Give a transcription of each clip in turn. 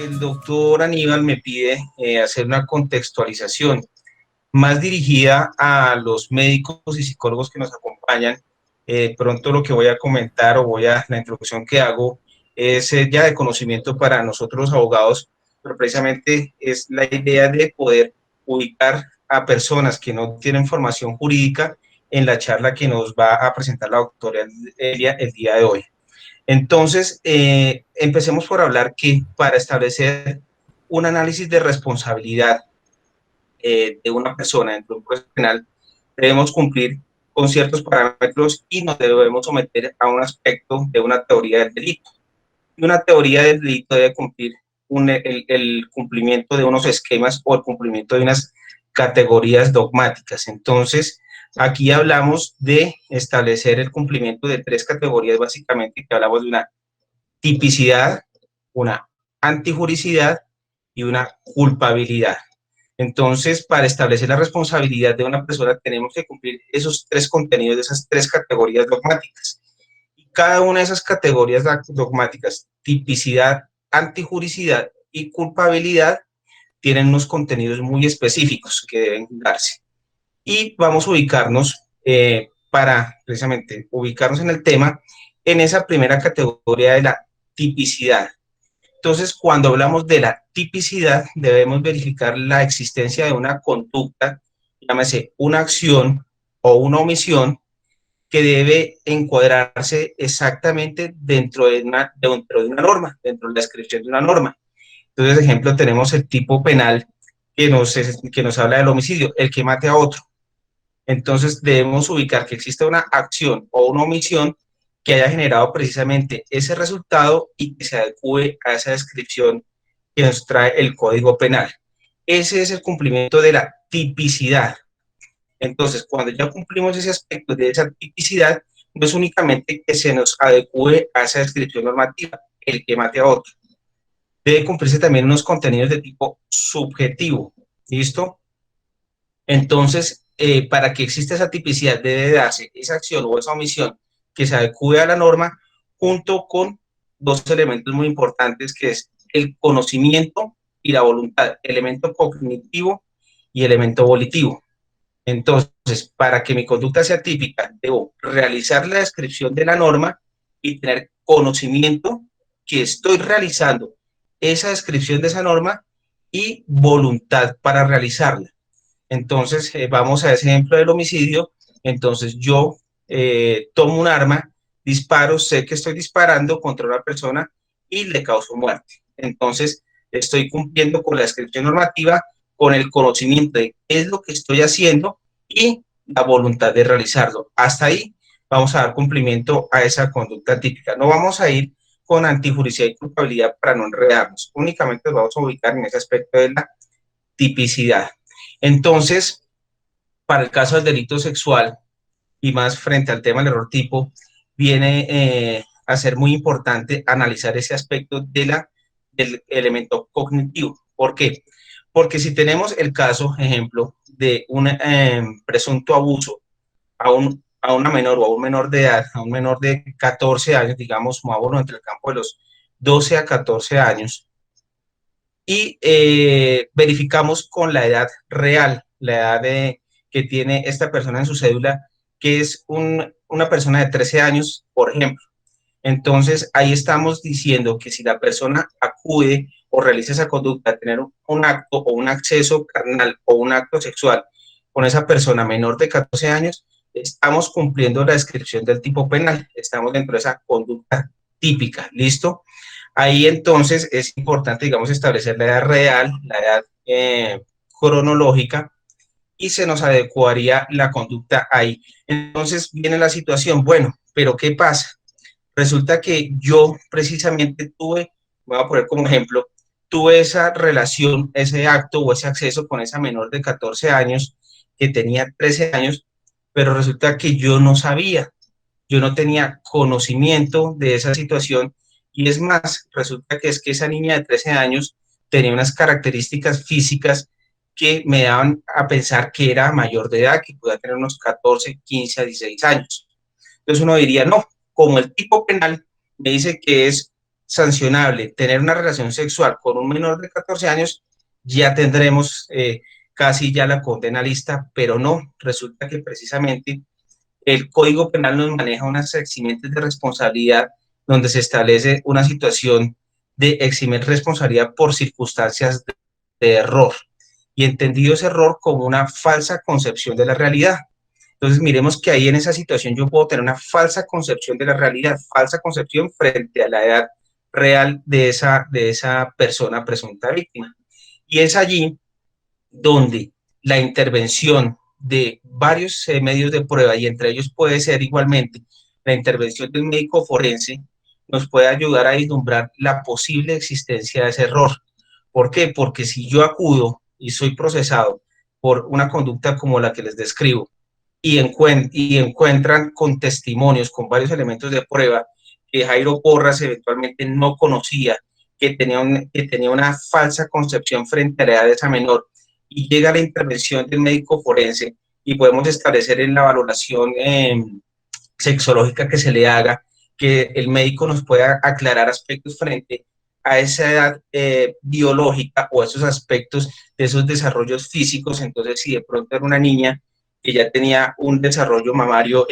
El doctor Aníbal me pide hacer una contextualización más dirigida a los médicos y psicólogos que nos acompañan. Pronto lo que voy a comentar la introducción que hago es ya de conocimiento para nosotros los abogados, pero precisamente es la idea de poder ubicar a personas que no tienen formación jurídica en la charla que nos va a presentar la doctora Elia el día de hoy. Entonces, empecemos por hablar que para establecer un análisis de responsabilidad de una persona dentro de un proceso penal, debemos cumplir con ciertos parámetros y nos debemos someter a un aspecto de una teoría del delito. Y una teoría del delito debe cumplir el cumplimiento de unos esquemas o el cumplimiento de unas categorías dogmáticas. Entonces, aquí hablamos de establecer el cumplimiento de tres categorías, básicamente, que hablamos de una tipicidad, una antijuricidad y una culpabilidad. Entonces, para establecer la responsabilidad de una persona, tenemos que cumplir esos tres contenidos de esas tres categorías dogmáticas. Y cada una de esas categorías dogmáticas, tipicidad, antijuricidad y culpabilidad, tienen unos contenidos muy específicos que deben darse. Y vamos a ubicarnos, para precisamente ubicarnos en el tema, en esa primera categoría de la tipicidad. Entonces, cuando hablamos de la tipicidad, debemos verificar la existencia de una conducta, llámese una acción o una omisión, que debe encuadrarse exactamente dentro de una norma, dentro de la descripción de una norma. Entonces, ejemplo, tenemos el tipo penal que nos habla del homicidio, el que mate a otro. Entonces, debemos ubicar que existe una acción o una omisión que haya generado precisamente ese resultado y que se adecue a esa descripción que nos trae el Código Penal. Ese es el cumplimiento de la tipicidad. Entonces, cuando ya cumplimos ese aspecto de esa tipicidad, no es únicamente que se nos adecue a esa descripción normativa, el que mate a otro. Debe cumplirse también unos contenidos de tipo subjetivo. ¿Listo? Entonces, para que exista esa tipicidad, debe darse esa acción o esa omisión que se adecue a la norma, junto con dos elementos muy importantes, que es el conocimiento y la voluntad, elemento cognitivo y elemento volitivo. Entonces, para que mi conducta sea típica, debo realizar la descripción de la norma y tener conocimiento que estoy realizando esa descripción de esa norma y voluntad para realizarla. Entonces, vamos a ese ejemplo del homicidio. Entonces, yo tomo un arma, disparo, sé que estoy disparando contra una persona y le causo muerte. Entonces, estoy cumpliendo con la descripción normativa, con el conocimiento de qué es lo que estoy haciendo y la voluntad de realizarlo. Hasta ahí vamos a dar cumplimiento a esa conducta típica. No vamos a ir con antijuricidad y culpabilidad para no enredarnos. Únicamente nos vamos a ubicar en ese aspecto de la tipicidad. Entonces, para el caso del delito sexual, y más frente al tema del error tipo, viene a ser muy importante analizar ese aspecto del elemento cognitivo. ¿Por qué? Porque si tenemos el caso, ejemplo, de un presunto abuso a una menor o a un menor de edad, a un menor de 14 años, digamos, movámonos entre el campo de los 12 a 14 años, y verificamos con la edad real, la edad que tiene esta persona en su cédula, que es una persona de 13 años, por ejemplo. Entonces, ahí estamos diciendo que si la persona acude o realiza esa conducta, tener un acto o un acceso carnal o un acto sexual con esa persona menor de 14 años, estamos cumpliendo la descripción del tipo penal, estamos dentro de esa conducta típica, ¿listo? Ahí entonces es importante, digamos, establecer la edad real, la edad cronológica, y se nos adecuaría la conducta ahí. Entonces viene la situación, bueno, pero ¿qué pasa? Resulta que yo precisamente voy a poner como ejemplo, tuve esa relación, ese acto o ese acceso con esa menor de 14 años que tenía 13 años, pero resulta que yo no sabía, yo no tenía conocimiento de esa situación, y es más, resulta que es que esa niña de 13 años tenía unas características físicas que me daban a pensar que era mayor de edad, que podía tener unos 14, 15 a 16 años. Entonces uno diría, no, como el tipo penal me dice que es sancionable tener una relación sexual con un menor de 14 años, ya tendremos casi ya la condena lista, pero no, resulta que precisamente el Código Penal nos maneja unas eximientes de responsabilidad donde se establece una situación de eximir responsabilidad por circunstancias de error y entendido ese error como una falsa concepción de la realidad. Entonces, miremos que ahí en esa situación yo puedo tener una falsa concepción de la realidad, falsa concepción frente a la edad real de esa persona presunta víctima. Y es allí donde la intervención de varios medios de prueba, y entre ellos puede ser igualmente la intervención del médico forense, nos puede ayudar a vislumbrar la posible existencia de ese error. ¿Por qué? Porque si yo acudo y soy procesado por una conducta como la que les describo, y encuentran con testimonios, con varios elementos de prueba, que Jairo Porras eventualmente no conocía, que tenía una falsa concepción frente a la edad de esa menor, y llega la intervención del médico forense y podemos establecer en la valoración sexológica que se le haga, que el médico nos pueda aclarar aspectos frente a esa edad biológica o esos aspectos de esos desarrollos físicos. Entonces, si de pronto era una niña que ya tenía un desarrollo mamario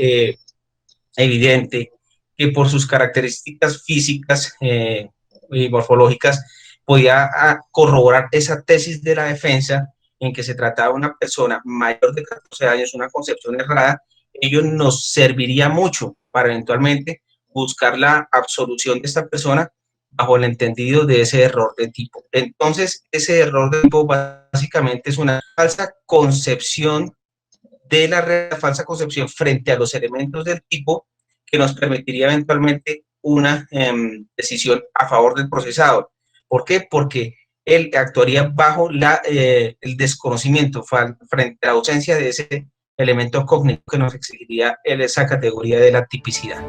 evidente, que por sus características físicas y morfológicas podía corroborar esa tesis de la defensa en que se trataba de una persona mayor de 14 años, una concepción errada, ello nos serviría mucho para eventualmente buscar la absolución de esta persona bajo el entendido de ese error de tipo. Entonces, ese error de tipo básicamente es una falsa concepción de la falsa concepción frente a los elementos del tipo que nos permitiría eventualmente una decisión a favor del procesado. ¿Por qué? Porque él actuaría bajo el desconocimiento frente a la ausencia de ese elemento cognitivo que nos exigiría esa categoría de la tipicidad.